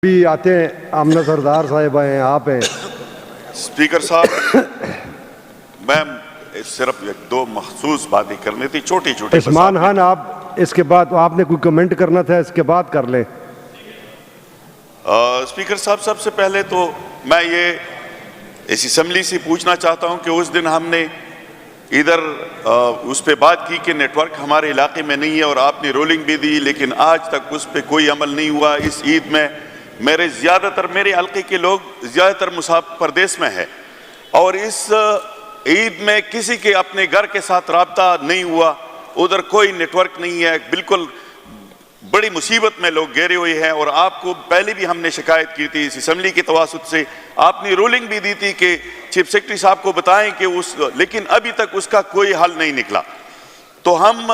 بھی آتے ہیں آمنہ سردار صاحب ہیں، آپ ہیں۔ اسپیکر صاحب، میں صرف ایک دو مخصوص باتیں کرنی تھی، چھوٹی چھوٹی۔ عثمان خان، آپ اس کے بعد آپ نے کوئی کمنٹ کرنا تھا، اس کے بعد کر لیں۔ اسپیکر صاحب، سب سے پہلے تو میں یہ اس اسمبلی سے پوچھنا چاہتا ہوں کہ اس دن ہم نے ادھر اس پہ بات کی کہ نیٹ ورک ہمارے علاقے میں نہیں ہے اور آپ نے رولنگ بھی دی، لیکن آج تک اس پہ کوئی عمل نہیں ہوا۔ اس عید میں میرے حلقے کے لوگ زیادہ تر مسافر پردیس میں ہے، اور اس عید میں کسی کے اپنے گھر کے ساتھ رابطہ نہیں ہوا، ادھر کوئی نیٹ ورک نہیں ہے، بالکل بڑی مصیبت میں لوگ گھیرے ہوئے ہیں۔ اور آپ کو پہلے بھی ہم نے شکایت کی تھی اس اسمبلی کی تواسط سے، آپ نے رولنگ بھی دی تھی کہ چیف سیکرٹری صاحب کو بتائیں کہ لیکن ابھی تک اس کا کوئی حل نہیں نکلا۔ تو ہم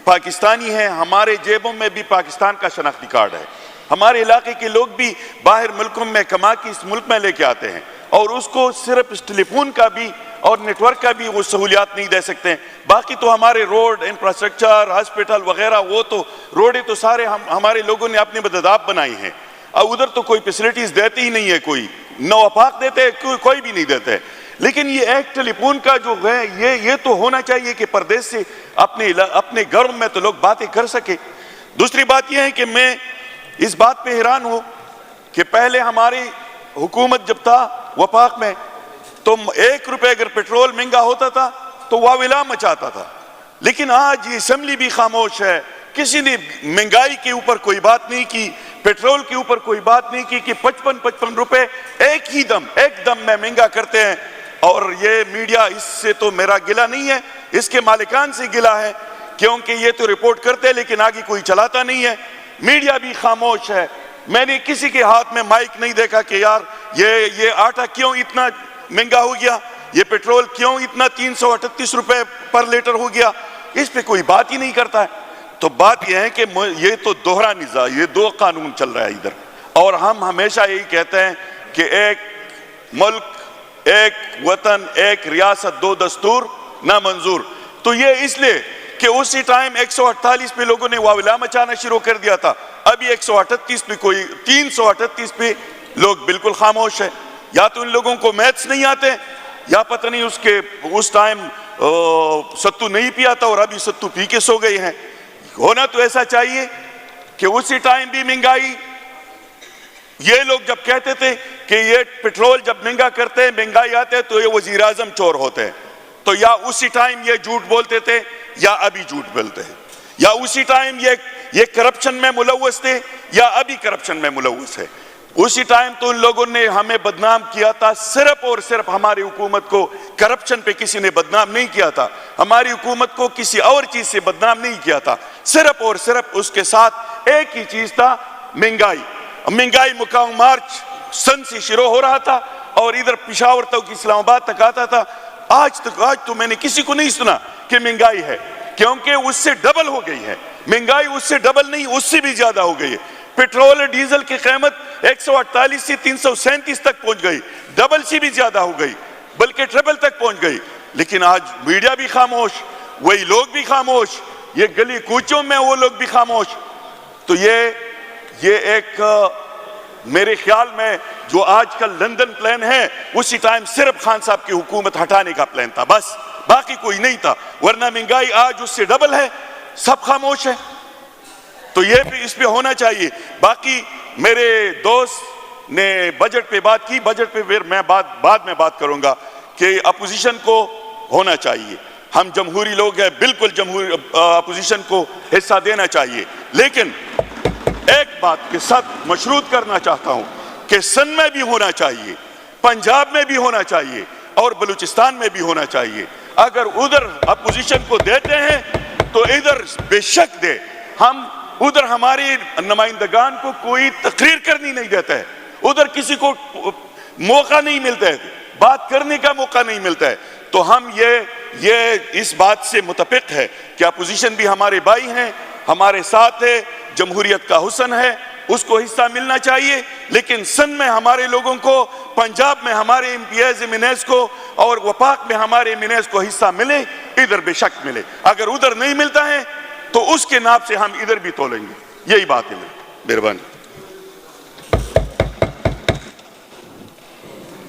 پاکستانی ہیں، ہمارے جیبوں میں بھی پاکستان کا شناختی کارڈ ہے، ہمارے علاقے کے لوگ بھی باہر ملکوں میں کما کے اس ملک میں لے کے آتے ہیں، اور اس کو صرف اس ٹیلی فون کا بھی اور نیٹ ورک کا بھی وہ سہولیات نہیں دے سکتے ہیں۔ باقی تو ہمارے روڈ انفراسٹرکچر ہاسپٹل وغیرہ، وہ تو روڈیں تو سارے ہمارے لوگوں نے اپنے مدداب بنائی ہیں، اور ادھر تو کوئی فیسلٹیز دیتی ہی نہیں ہے، کوئی نو آفاق دیتے ہیں، کوئی بھی نہیں دیتے ہیں۔ لیکن یہ ایک ٹیلی فون کا جو ہے یہ تو ہونا چاہیے کہ پردیس سے اپنے گھروں میں تو لوگ باتیں کر سکے۔ دوسری بات یہ ہے کہ میں اس بات پہ حیران ہوں کہ پہلے ہماری حکومت جب تھا وفاق میں تو 1 روپے اگر پیٹرول مہنگا ہوتا تھا تو واویلا مچاتا تھا، لیکن آج یہ اسمبلی بھی خاموش ہے، کسی نے مہنگائی کے اوپر کوئی بات نہیں کی، پیٹرول کے اوپر کوئی بات نہیں کی کہ 55 روپے ایک دم میں مہنگا کرتے ہیں۔ اور یہ میڈیا، اس سے تو میرا گلہ نہیں ہے، اس کے مالکان سے گلہ ہے، کیونکہ یہ تو رپورٹ کرتے ہیں لیکن آگے کوئی چلاتا نہیں ہے۔ میڈیا بھی خاموش ہے، میں نے کسی کے ہاتھ میں مائک نہیں دیکھا کہ یار یہ آٹا کیوں اتنا مہنگا ہو گیا، یہ پیٹرول کیوں اتنا 338 روپے پر لیٹر ہو گیا، اس پہ کوئی بات ہی نہیں کرتا ہے۔ تو بات یہ ہے کہ یہ تو دوہرا نظام، یہ دو قانون چل رہا ہے ادھر، اور ہم ہمیشہ یہی کہتے ہیں کہ ایک ملک، ایک وطن، ایک ریاست، 2 دستور نہ منظور۔ تو یہ اس لیے کہ اسی ٹائم 148 پہ لوگوں نے واویلا مچانا شروع کر دیا تھا، ابھی 138 پہ 338 پہ لوگ بالکل خاموش ہیں۔ یا تو ان لوگوں کو میتھس نہیں آتے، یا پتہ نہیں اس ٹائم ستو نہیں پیا تھا اور ابھی ستو پی کے سو گئے ہیں۔ ہونا تو ایسا چاہیے کہ اسی ٹائم بھی مہنگائی، یہ لوگ جب کہتے تھے کہ یہ پیٹرول جب مہنگا کرتے ہیں، مہنگائی آتے ہیں تو یہ وزیر اعظم چور ہوتے ہیں، تو یا اسی ٹائم یہ جھوٹ بولتے تھے یا ابھی جھوٹ بولتے ہیں، یا اسی ٹائم یہ کرپشن میں ملوث تھے یا ابھی کرپشن میں ملوث ہے۔ اسی ٹائم تو ان لوگوں نے ہمیں بدنام کیا تھا، صرف اور صرف ہماری حکومت کو کرپشن پہ کسی نے بدنام نہیں کیا تھا، ہماری حکومت کو کسی اور چیز سے بدنام نہیں کیا تھا، صرف اور صرف اس کے ساتھ ایک ہی چیز تھا، مہنگائی مقام مارچ سن سے شروع ہو رہا تھا اور ادھر پشاور تک اسلام آباد تک آتا تھا۔ آج تو میں نے کسی کو نہیں سنا کہ مہنگائی ہے، کیونکہ اس سے ڈبل ہو گئی ہے مہنگائی، اس سے ڈبل نہیں، اس سے بھی زیادہ ہو گئی ہے۔ پیٹرول اور ڈیزل کی قیمت 148 سے 337 تک پہنچ گئی، ڈبل سے بھی زیادہ ہو گئی، بلکہ ٹربل تک پہنچ گئی۔ لیکن آج میڈیا بھی خاموش، وہی لوگ بھی خاموش، یہ گلی کوچوں میں وہ لوگ بھی خاموش۔ تو یہ ایک میرے خیال میں جو آج کل لندن پلان ہے، اسی ٹائم صرف خان صاحب کی حکومت ہٹانے کا پلان تھا، بس باقی کوئی نہیں تھا، ورنہ مہنگائی آج اس سے ڈبل ہے، سب خاموش ہے۔ تو یہ بھی اس پہ ہونا چاہیے۔ باقی میرے دوست نے بجٹ پہ بات کی، بجٹ پہ پھر میں بعد میں بات کروں گا کہ اپوزیشن کو ہونا چاہیے، ہم جمہوری لوگ ہیں، بالکل اپوزیشن کو حصہ دینا چاہیے، لیکن ایک بات کے ساتھ مشروط کرنا چاہتا ہوں کہ سندھ میں بھی ہونا چاہیے، پنجاب میں بھی ہونا چاہیے اور بلوچستان میں بھی ہونا چاہیے۔ اگر ادھر اپوزیشن کو دیتے ہیں تو ادھر بے شک دے، ہم ادھر ہماری نمائندگان کو کوئی تقریر کرنی نہیں دیتا ہے، ادھر کسی کو موقع نہیں ملتا ہے، بات کرنے کا موقع نہیں ملتا ہے۔ تو ہم یہ اس بات سے متفق ہے کہ اپوزیشن بھی ہمارے بھائی ہیں، ہمارے ساتھ ہے، جمہوریت کا حسن ہے، اس کو حصہ ملنا چاہیے، لیکن سندھ میں ہمارے لوگوں کو، پنجاب میں ہمارے MPs کو اور وفاق میں ہمارے MNs کو حصہ ملے، ادھر بے شک ملے۔ اگر ادھر نہیں ملتا ہے تو اس کے ناب سے ہم ادھر بھی تولیں گے، یہی بات ہے۔ مہربانی۔